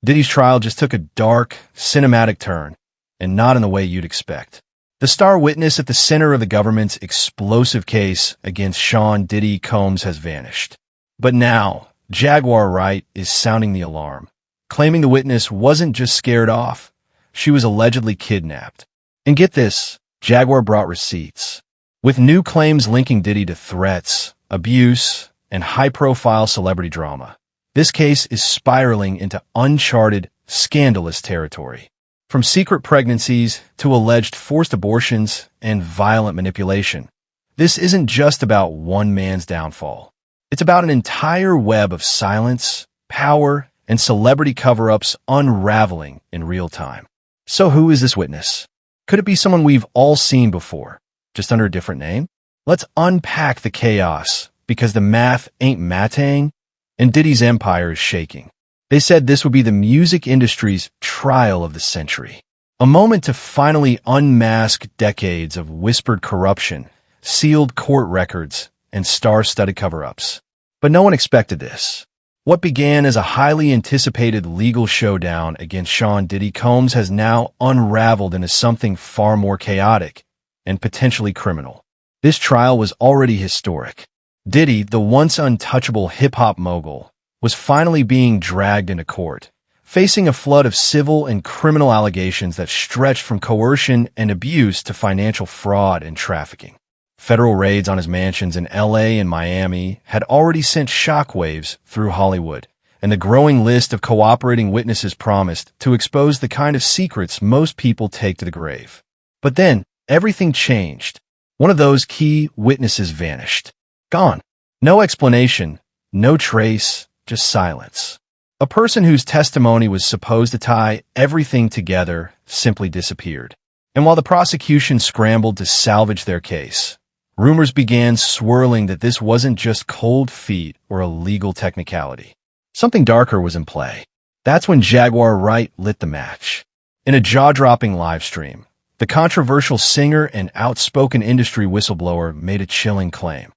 Diddy's trial just took a dark, cinematic turn, and not in the way you'd expect. The star witness at the center of the government's explosive case against Sean Diddy Combs has vanished. But now, Jaguar Wright is sounding the alarm, claiming the witness wasn't just scared off, she was allegedly kidnapped. And get this, Jaguar brought receipts. With new claims linking Diddy to threats, abuse, and high-profile celebrity drama, this case is spiraling into uncharted, scandalous territory. From secret pregnancies to alleged forced abortions and violent manipulation, this isn't just about one man's downfall. It's about an entire web of silence, power, and celebrity cover-ups unraveling in real time. So who is this witness? Could it be someone we've all seen before, just under a different name? Let's unpack the chaos, because the math ain't mathing, and Diddy's empire is shaking. They said this would be the music industry's trial of the century. A moment to finally unmask decades of whispered corruption, sealed court records, and star-studded cover-ups. But no one expected this. What began as a highly anticipated legal showdown against Sean Diddy Combs has now unraveled into something far more chaotic and potentially criminal. This trial was already historic. Diddy, the once untouchable hip-hop mogul, was finally being dragged into court, facing a flood of civil and criminal allegations that stretched from coercion and abuse to financial fraud and trafficking. Federal raids on his mansions in LA and Miami had already sent shockwaves through Hollywood, and the growing list of cooperating witnesses promised to expose the kind of secrets most people take to the grave. But then, everything changed. One of those key witnesses vanished. Gone. No explanation, no trace, just silence. A person whose testimony was supposed to tie everything together simply disappeared. And while the prosecution scrambled to salvage their case, rumors began swirling that this wasn't just cold feet or a legal technicality. Something darker was in play. That's when Jaguar Wright lit the match. In a jaw-dropping live stream, the controversial singer and outspoken industry whistleblower made a chilling claim.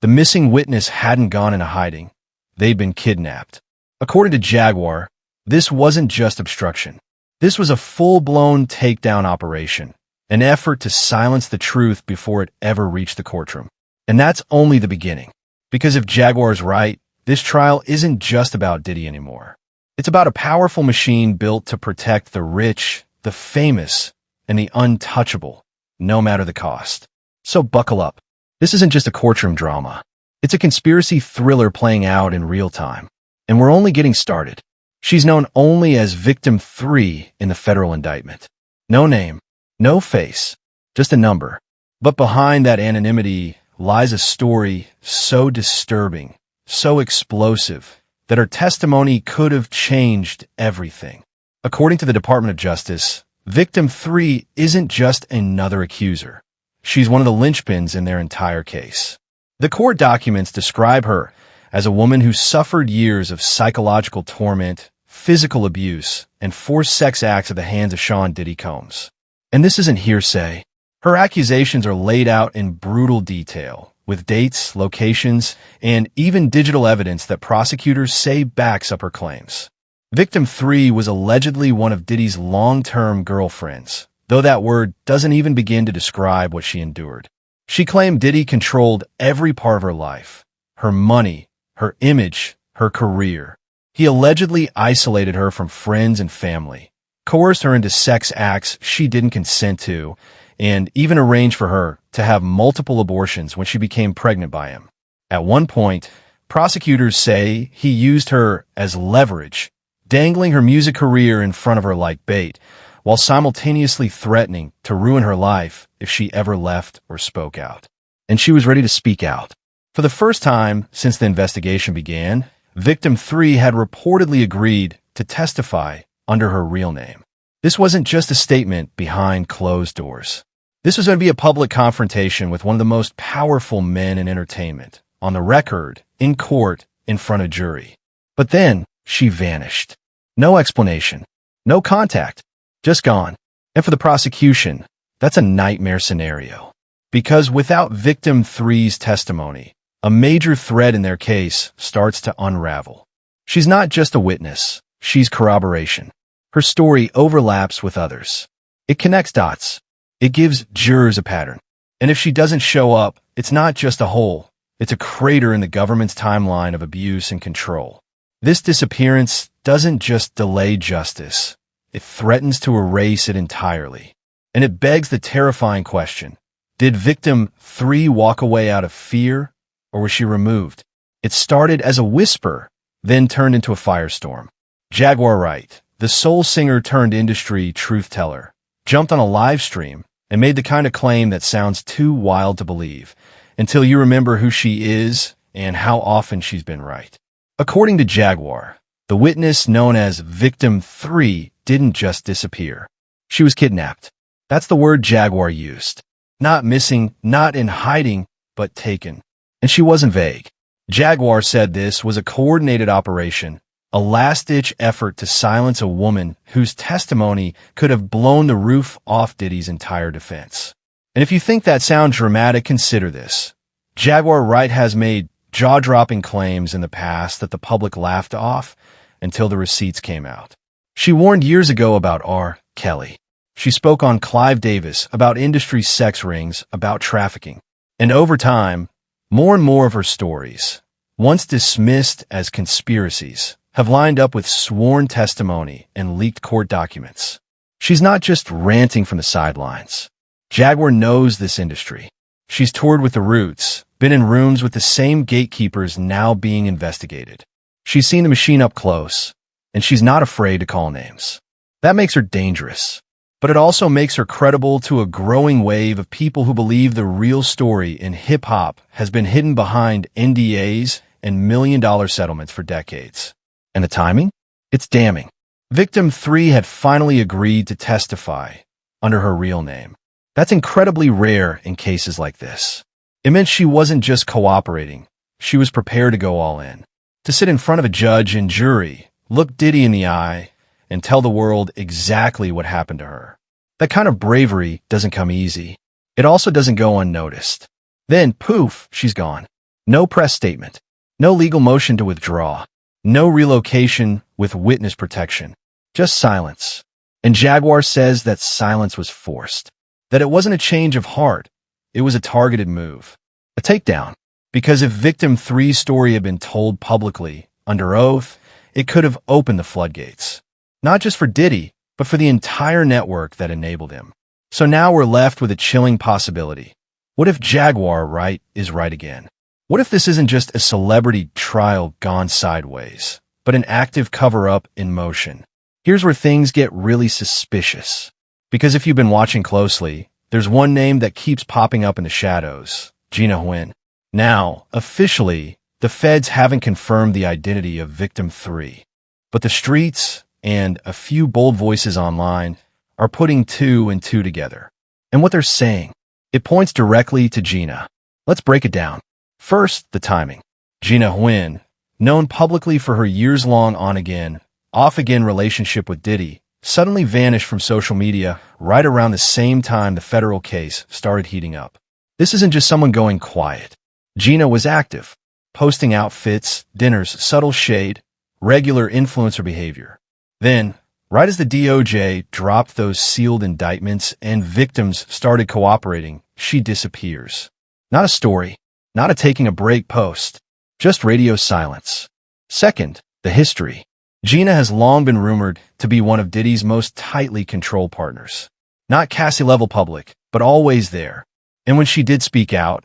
The missing witness hadn't gone into hiding. They'd been kidnapped. According to Jaguar, this wasn't just obstruction. This was a full-blown takedown operation, an effort to silence the truth before it ever reached the courtroom. And that's only the beginning. Because if Jaguar's right, this trial isn't just about Diddy anymore. It's about a powerful machine built to protect the rich, the famous, and the untouchable, no matter the cost. So buckle up. This isn't just a courtroom drama. It's a conspiracy thriller playing out in real time. And we're only getting started. She's known only as Victim 3 in the federal indictment. No name, no face, just a number. But behind that anonymity lies a story so disturbing, so explosive, that her testimony could have changed everything. According to the Department of Justice, Victim 3 isn't just another accuser. She's one of the linchpins in their entire case. The court documents describe her as a woman who suffered years of psychological torment, physical abuse, and forced sex acts at the hands of Sean Diddy Combs. And this isn't hearsay. Her accusations are laid out in brutal detail, with dates, locations, and even digital evidence that prosecutors say backs up her claims. Victim 3 was allegedly one of Diddy's long-term girlfriends, though that word doesn't even begin to describe what she endured. She claimed Diddy controlled every part of her life, her money, her image, her career. He allegedly isolated her from friends and family, coerced her into sex acts she didn't consent to, and even arranged for her to have multiple abortions when she became pregnant by him. At one point, prosecutors say he used her as leverage, dangling her music career in front of her like bait, while simultaneously threatening to ruin her life if she ever left or spoke out. And she was ready to speak out. For the first time since the investigation began, Victim 3 had reportedly agreed to testify under her real name. This wasn't just a statement behind closed doors. This was going to be a public confrontation with one of the most powerful men in entertainment, on the record, in court, in front of jury. But then she vanished. No explanation, no contact, just gone. And for the prosecution, that's a nightmare scenario. Because without Victim 3's testimony, a major thread in their case starts to unravel. She's not just a witness. she's corroboration. Her story overlaps with others. It connects dots. It gives jurors a pattern. And if she doesn't show up, it's not just a hole. It's a crater in the government's timeline of abuse and control. This disappearance doesn't just delay justice. It threatens to erase it entirely. And it begs the terrifying question, did victim 3 walk away out of fear, or was she removed? It started as a whisper, then turned into a firestorm. Jaguar Wright, the soul singer turned industry truth-teller, jumped on a live stream and made the kind of claim that sounds too wild to believe, until you remember who she is and how often she's been right. According to Jaguar, the witness known as Victim 3 didn't just disappear. She was kidnapped. That's the word Jaguar used. Not missing, not in hiding, but taken. And she wasn't vague. Jaguar said this was a coordinated operation, a last-ditch effort to silence a woman whose testimony could have blown the roof off Diddy's entire defense. And if you think that sounds dramatic, consider this. Jaguar Wright has made jaw-dropping claims in the past that the public laughed off until the receipts came out. She warned years ago about R. Kelly. She spoke on Clive Davis, about industry sex rings, about trafficking. And over time, more and more of her stories, once dismissed as conspiracies, have lined up with sworn testimony and leaked court documents. She's not just ranting from the sidelines. Jaguar knows this industry. She's toured with the Roots, been in rooms with the same gatekeepers now being investigated. She's seen the machine up close, and she's not afraid to call names. That makes her dangerous. But it also makes her credible to a growing wave of people who believe the real story in hip-hop has been hidden behind NDAs and million-dollar settlements for decades. And the timing? It's damning. Victim 3 had finally agreed to testify under her real name. That's incredibly rare in cases like this. It meant she wasn't just cooperating. She was prepared to go all in. To sit in front of a judge and jury, look Diddy in the eye, and tell the world exactly what happened to her. That kind of bravery doesn't come easy. It also doesn't go unnoticed. Then, poof, she's gone. No press statement. No legal motion to withdraw. No relocation with witness protection. Just silence. And Jaguar says that silence was forced. That it wasn't a change of heart. It was a targeted move. A takedown. Because if Victim 3's story had been told publicly, under oath, it could have opened the floodgates. Not just for Diddy, but for the entire network that enabled him. So now we're left with a chilling possibility. What if Jaguar Wright is right again? What if this isn't just a celebrity trial gone sideways, but an active cover-up in motion? Here's where things get really suspicious. Because if you've been watching closely, there's one name that keeps popping up in the shadows, Gina Nguyen. Now, officially, the feds haven't confirmed the identity of Victim 3, but the streets and a few bold voices online are putting 2 and 2 together. And what they're saying, it points directly to Gina. Let's break it down. First, the timing. Gina Nguyen, known publicly for her years-long on-again, off-again relationship with Diddy, suddenly vanished from social media right around the same time the federal case started heating up. This isn't just someone going quiet. Gina was active, posting outfits, dinners, subtle shade, regular influencer behavior. Then, right as the DOJ dropped those sealed indictments and victims started cooperating, she disappears. Not a story, not a taking a break post, just radio silence. Second, the history. Gina has long been rumored to be one of Diddy's most tightly controlled partners. Not Cassie-level public, but always there. And when she did speak out,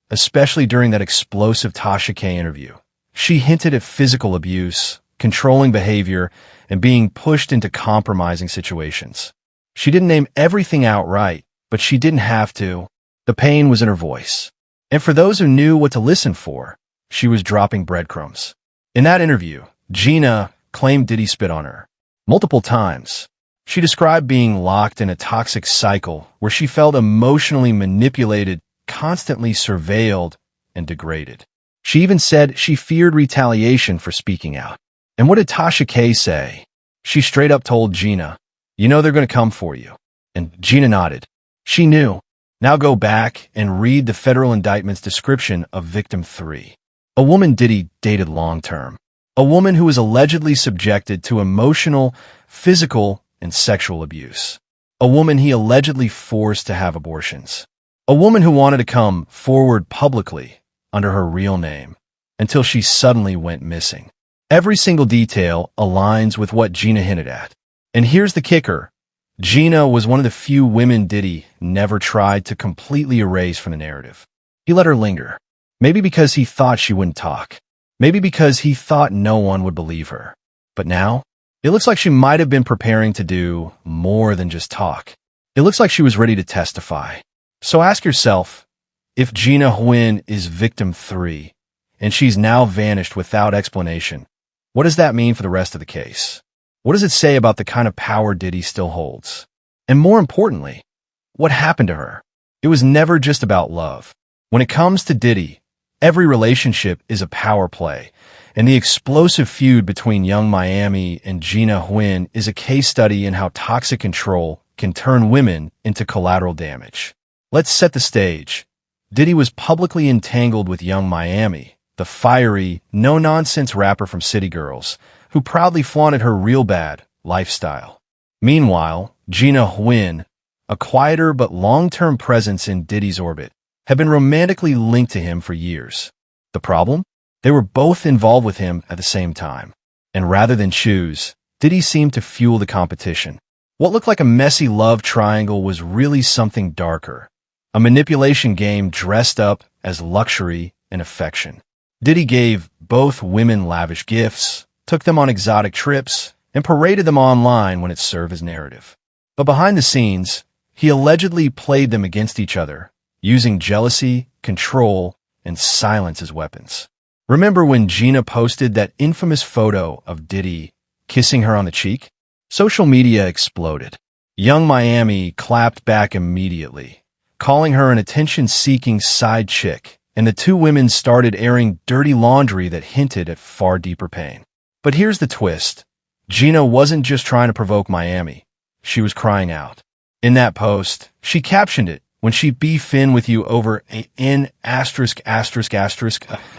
especially during that explosive Tasha K interview, she hinted at physical abuse, controlling behavior, and being pushed into compromising situations. She didn't name everything outright, but she didn't have to. The pain was in her voice. And for those who knew what to listen for, she was dropping breadcrumbs. In that interview, Gina claimed Diddy spit on her. Multiple times. She described being locked in a toxic cycle where she felt emotionally manipulated, constantly surveilled, and degraded. She even said she feared retaliation for speaking out. And what did Tasha K say? She straight up told Gina, "You know they're going to come for you." And Gina nodded. She knew. Now go back and read the federal indictment's description of Victim 3. A woman Diddy dated long-term. A woman who was allegedly subjected to emotional, physical, and sexual abuse. A woman he allegedly forced to have abortions. A woman who wanted to come forward publicly under her real name until she suddenly went missing. Every single detail aligns with what Gina hinted at. And here's the kicker. Gina was one of the few women Diddy never tried to completely erase from the narrative. He let her linger. Maybe because he thought she wouldn't talk. Maybe because he thought no one would believe her. But now, it looks like she might have been preparing to do more than just talk. It looks like she was ready to testify. So ask yourself, if Gina Nguyen is victim 3, and she's now vanished without explanation, what does that mean for the rest of the case? What does it say about the kind of power Diddy still holds? And more importantly, what happened to her? It was never just about love. When it comes to Diddy, every relationship is a power play, and the explosive feud between Young Miami and Gina Nguyen is a case study in how toxic control can turn women into collateral damage. Let's set the stage. Diddy was publicly entangled with Young Miami, the fiery, no-nonsense rapper from City Girls, who proudly flaunted her real bad lifestyle. Meanwhile, Gina Nguyen, a quieter but long-term presence in Diddy's orbit, had been romantically linked to him for years. The problem? They were both involved with him at the same time. And rather than choose, Diddy seemed to fuel the competition. What looked like a messy love triangle was really something darker. A manipulation game dressed up as luxury and affection. Diddy gave both women lavish gifts, took them on exotic trips, and paraded them online when it served his narrative. But behind the scenes, he allegedly played them against each other, using jealousy, control, and silence as weapons. Remember when Gina posted that infamous photo of Diddy kissing her on the cheek? Social media exploded. Young Miami clapped back immediately, calling her an attention-seeking side chick, and the two women started airing dirty laundry that hinted at far deeper pain. But here's the twist. Gina wasn't just trying to provoke Miami. She was crying out. In that post, she captioned it, "When she be fin with you over an asterisk,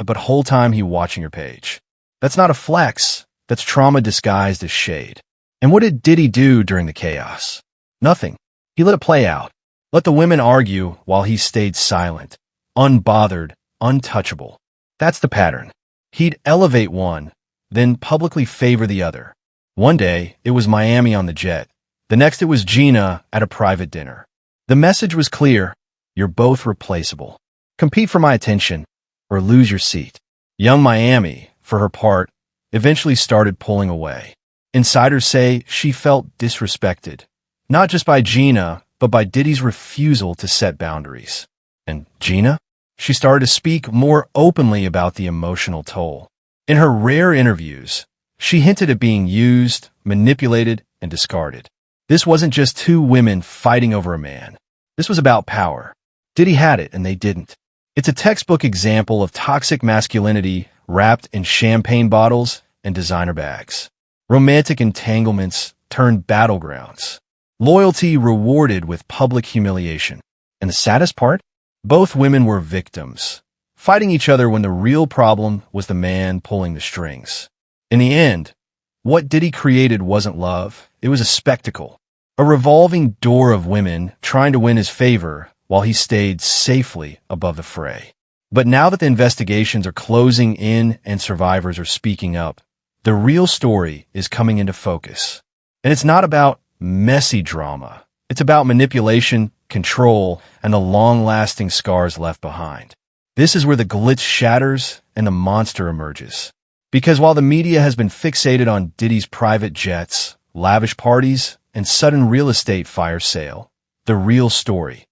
but whole time he watching your page." That's not a flex. That's trauma disguised as shade. And what did Diddy do during the chaos? Nothing. He let it play out. Let the women argue while he stayed silent, unbothered, untouchable. That's the pattern. He'd elevate one, then publicly favor the other. One day, it was Miami on the jet. The next, it was Gina at a private dinner. The message was clear. You're both replaceable. Compete for my attention, or lose your seat. Young Miami, for her part, eventually started pulling away. Insiders say she felt disrespected, not just by Gina, but by Diddy's refusal to set boundaries. And Gina? She started to speak more openly about the emotional toll. In her rare interviews, she hinted at being used, manipulated, and discarded. This wasn't just two women fighting over a man. This was about power. Diddy had it, and they didn't. It's a textbook example of toxic masculinity wrapped in champagne bottles and designer bags. Romantic entanglements turned battlegrounds. Loyalty rewarded with public humiliation. And the saddest part? Both women were victims, fighting each other when the real problem was the man pulling the strings. In the end, what Diddy created wasn't love, it was a spectacle. A revolving door of women trying to win his favor while he stayed safely above the fray. But now that the investigations are closing in and survivors are speaking up, the real story is coming into focus. And it's not about messy drama. It's about manipulation, control, and the long-lasting scars left behind. This is where the glitz shatters and the monster emerges. Because while the media has been fixated on Diddy's private jets, lavish parties, and sudden real estate fire sale, the real story,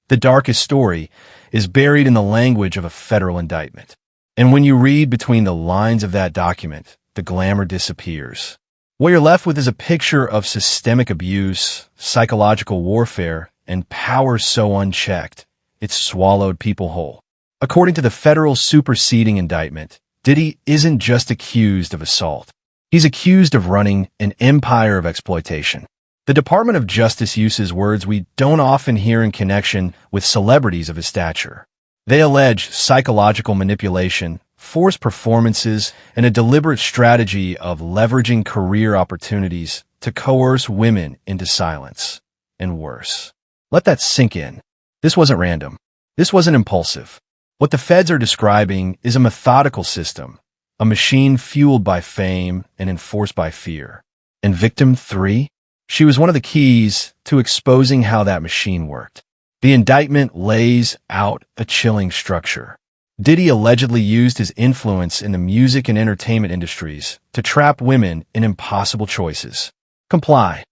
the darkest story, is buried in the language of a federal indictment. And when you read between the lines of that document, the glamour disappears. What you're left with is a picture of systemic abuse, psychological warfare, and power so unchecked, it's swallowed people whole. According to the federal superseding indictment, Diddy isn't just accused of assault. He's accused of running an empire of exploitation. The Department of Justice uses words we don't often hear in connection with celebrities of his stature. They allege psychological manipulation, forced performances, and a deliberate strategy of leveraging career opportunities to coerce women into silence. And worse. Let that sink in. This wasn't random. This wasn't impulsive. What the feds are describing is a methodical system, a machine fueled by fame and enforced by fear. And victim 3? She was one of the keys to exposing how that machine worked. The indictment lays out a chilling structure. Diddy allegedly used his influence in the music and entertainment industries to trap women in impossible choices. Comply,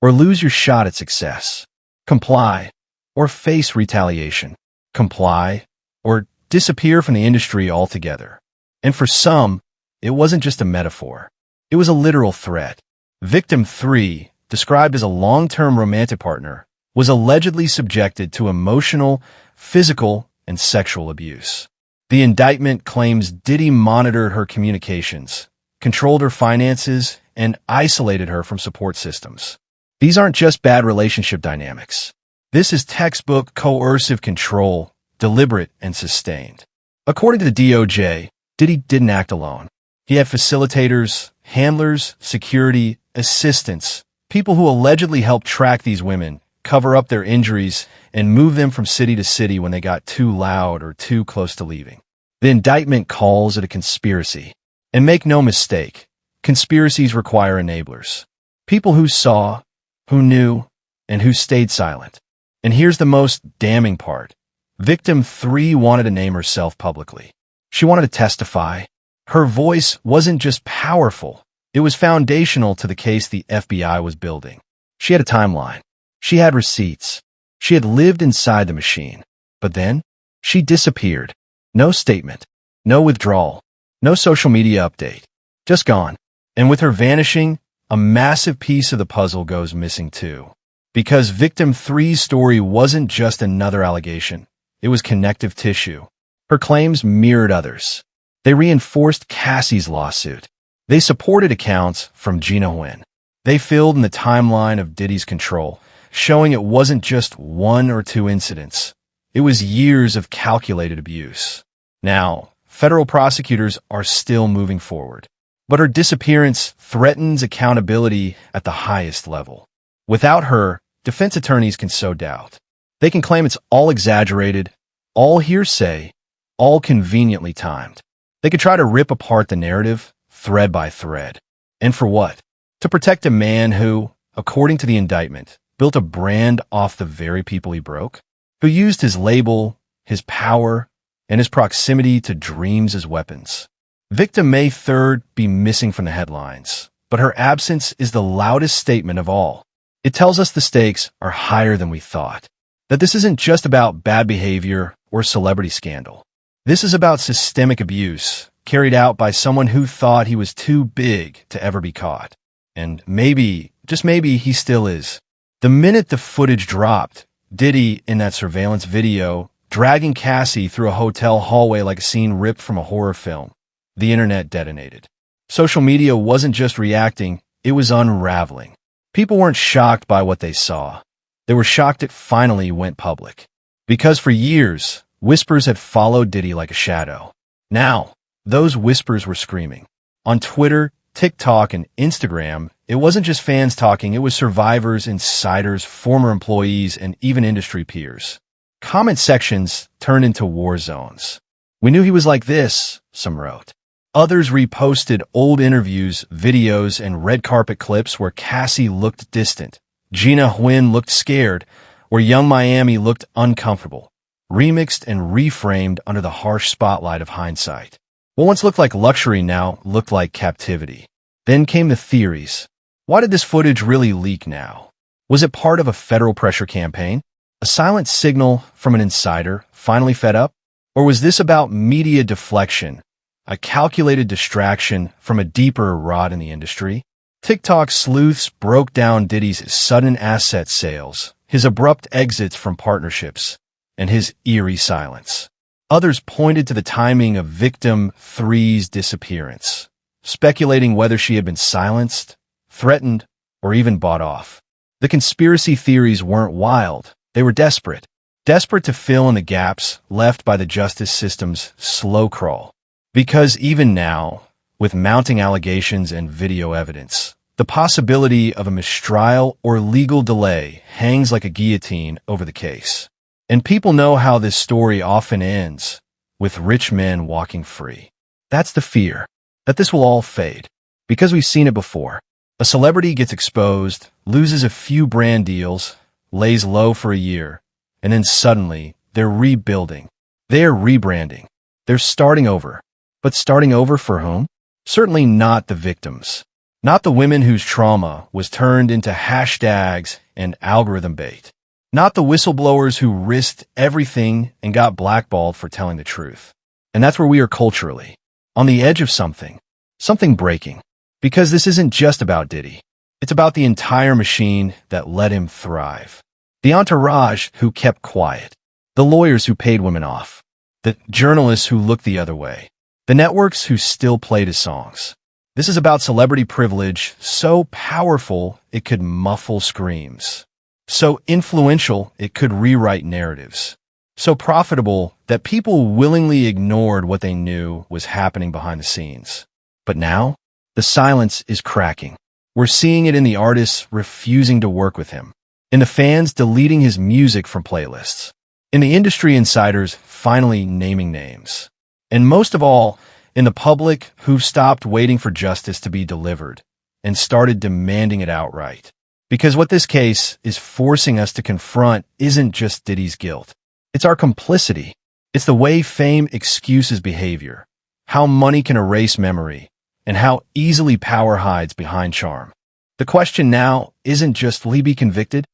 or lose your shot at success. Comply, or face retaliation. Comply, or disappear from the industry altogether. And for some, it wasn't just a metaphor. It was a literal threat. Victim 3, described as a long-term romantic partner, was allegedly subjected to emotional, physical, and sexual abuse. The indictment claims Diddy monitored her communications, controlled her finances, and isolated her from support systems. These aren't just bad relationship dynamics. This is textbook coercive control, deliberate and sustained. According to the DOJ, Diddy didn't act alone. He had facilitators, handlers, security, assistants, people who allegedly helped track these women, cover up their injuries, and move them from city to city when they got too loud or too close to leaving. The indictment calls it a conspiracy. And make no mistake, conspiracies require enablers. People who saw, who knew, and who stayed silent. And here's the most damning part. Victim 3 wanted to name herself publicly. She wanted to testify. Her voice wasn't just powerful. It was foundational to the case the FBI was building. She had a timeline. She had receipts. She had lived inside the machine. But then, she disappeared. No statement. No withdrawal. No social media update. Just gone. And with her vanishing, a massive piece of the puzzle goes missing too. Because Victim 3's story wasn't just another allegation. It was connective tissue. Her claims mirrored others. They reinforced Cassie's lawsuit. They supported accounts from Gina Nguyen. They filled in the timeline of Diddy's control, showing it wasn't just 1 or 2 incidents. It was years of calculated abuse. Now, federal prosecutors are still moving forward. But her disappearance threatens accountability at the highest level. Without her, defense attorneys can sow doubt. They can claim it's all exaggerated, all hearsay, all conveniently timed. They could try to rip apart the narrative, thread by thread. And for what? To protect a man who, according to the indictment, built a brand off the very people he broke, who used his label, his power, and his proximity to dreams as weapons. Victim may 3rd be missing from the headlines, but her absence is the loudest statement of all. It tells us the stakes are higher than we thought, that this isn't just about bad behavior or celebrity scandal. This is about systemic abuse carried out by someone who thought he was too big to ever be caught. And maybe, just maybe, he still is. The minute the footage dropped, Diddy, in that surveillance video, dragging Cassie through a hotel hallway like a scene ripped from a horror film, the internet detonated. Social media wasn't just reacting, it was unraveling. People weren't shocked by what they saw. They were shocked it finally went public. Because for years, whispers had followed Diddy like a shadow. Now, those whispers were screaming. On Twitter, TikTok, and Instagram, it wasn't just fans talking, it was survivors, insiders, former employees, and even industry peers. Comment sections turned into war zones. We knew he was like this, some wrote. Others reposted old interviews, videos, and red carpet clips where Cassie looked distant, Gina Nguyen looked scared, where Young Miami looked uncomfortable, remixed and reframed under the harsh spotlight of hindsight. What once looked like luxury now looked like captivity. Then came the theories. Why did this footage really leak now? Was it part of a federal pressure campaign? A silent signal from an insider, finally fed up? Or was this about media deflection? A calculated distraction from a deeper rot in the industry? TikTok sleuths broke down Diddy's sudden asset sales, his abrupt exits from partnerships, and his eerie silence. Others pointed to the timing of Victim 3's disappearance, speculating whether she had been silenced, threatened, or even bought off. The conspiracy theories weren't wild, they were desperate. Desperate to fill in the gaps left by the justice system's slow crawl. Because even now, with mounting allegations and video evidence, the possibility of a mistrial or legal delay hangs like a guillotine over the case. And people know how this story often ends, with rich men walking free. That's the fear, that this will all fade. Because we've seen it before. A celebrity gets exposed, loses a few brand deals, lays low for a year, and then suddenly, they're rebuilding. They're rebranding. They're starting over. But starting over for whom? Certainly not the victims. Not the women whose trauma was turned into hashtags and algorithm bait. Not the whistleblowers who risked everything and got blackballed for telling the truth. And that's where we are culturally. On the edge of something. Something breaking. Because this isn't just about Diddy. It's about the entire machine that let him thrive. The entourage who kept quiet. The lawyers who paid women off. The journalists who looked the other way. The networks who still played his songs. This is about celebrity privilege so powerful it could muffle screams. So influential it could rewrite narratives. So profitable that people willingly ignored what they knew was happening behind the scenes. But now, the silence is cracking. We're seeing it in the artists refusing to work with him. In the fans deleting his music from playlists. In the industry insiders finally naming names. And most of all, in the public who stopped waiting for justice to be delivered and started demanding it outright. Because what this case is forcing us to confront isn't just Diddy's guilt. It's our complicity. It's the way fame excuses behavior, how money can erase memory, and how easily power hides behind charm. The question now isn't just will he be convicted?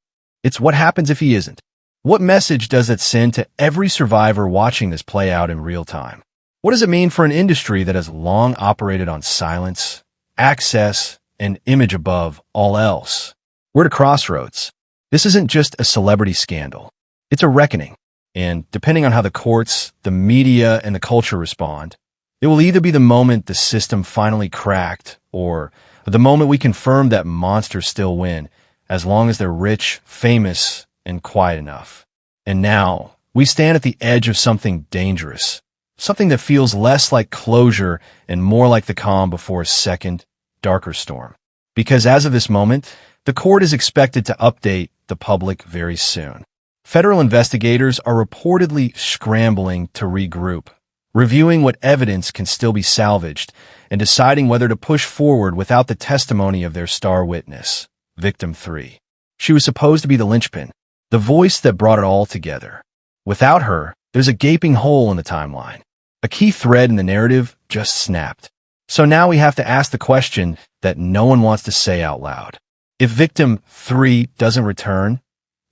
It's what happens if he isn't. What message does it send to every survivor watching this play out in real time? What does it mean for an industry that has long operated on silence, access, and image above all else? We're at a crossroads. This isn't just a celebrity scandal. It's a reckoning. And depending on how the courts, the media, and the culture respond, it will either be the moment the system finally cracked or the moment we confirm that monsters still win, as long as they're rich, famous, and quiet enough. And now, we stand at the edge of something dangerous. Something that feels less like closure and more like the calm before a second, darker storm. Because as of this moment, the court is expected to update the public very soon. Federal investigators are reportedly scrambling to regroup, reviewing what evidence can still be salvaged, and deciding whether to push forward without the testimony of their star witness, Victim 3. She was supposed to be the linchpin, the voice that brought it all together. Without her, there's a gaping hole in the timeline. A key thread in the narrative just snapped. So now we have to ask the question that no one wants to say out loud. If Victim 3 doesn't return,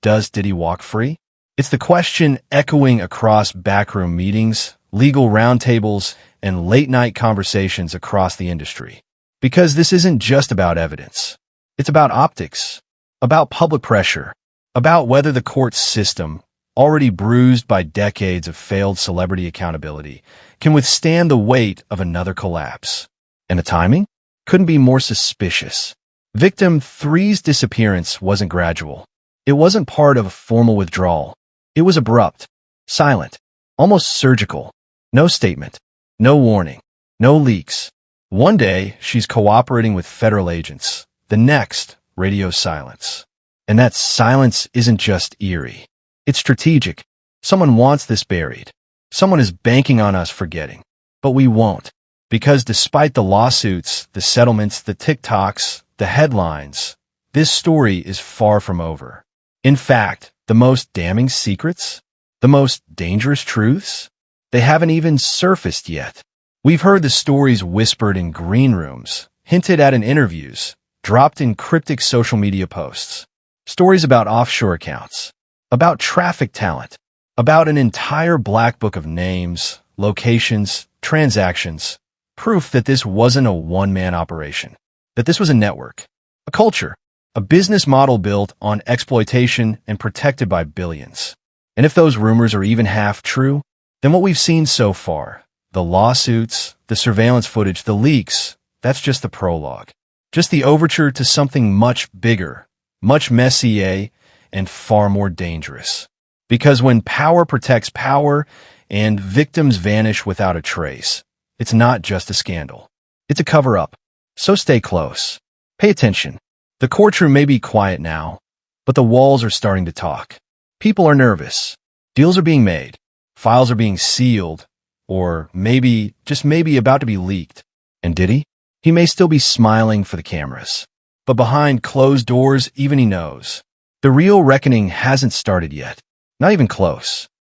does Diddy walk free? It's the question echoing across backroom meetings, legal roundtables, and late-night conversations across the industry. Because this isn't just about evidence. It's about optics, about public pressure, about whether the court system, already bruised by decades of failed celebrity accountability, can withstand the weight of another collapse. And the timing? Couldn't be more suspicious. Victim 3's disappearance wasn't gradual. It wasn't part of a formal withdrawal. It was abrupt, silent, almost surgical. No statement, no warning, no leaks. One day, she's cooperating with federal agents. The next, radio silence. And that silence isn't just eerie. It's strategic. Someone wants this buried. Someone is banking on us forgetting. But we won't. Because despite the lawsuits, the settlements, the TikToks, the headlines, this story is far from over. In fact, the most damning secrets, the most dangerous truths, they haven't even surfaced yet. We've heard the stories whispered in green rooms, hinted at in interviews, dropped in cryptic social media posts. Stories about offshore accounts, about traffic talent, about an entire black book of names, locations, transactions, proof that this wasn't a one-man operation, that this was a network, a culture, a business model built on exploitation and protected by billions. And if those rumors are even half true, then what we've seen so far, the lawsuits, the surveillance footage, the leaks, that's just the prologue. Just the overture to something much bigger, much messier, and far more dangerous. Because when power protects power and victims vanish without a trace, It's not just a scandal. It's a cover-up. So stay close. Pay attention. The courtroom may be quiet now, but the walls are starting to talk. People are nervous. Deals are being made. Files are being sealed, or maybe, just maybe, about to be leaked. And Diddy? He may still be smiling for the cameras. But behind closed doors, even he knows. The real reckoning hasn't started yet. Not even close.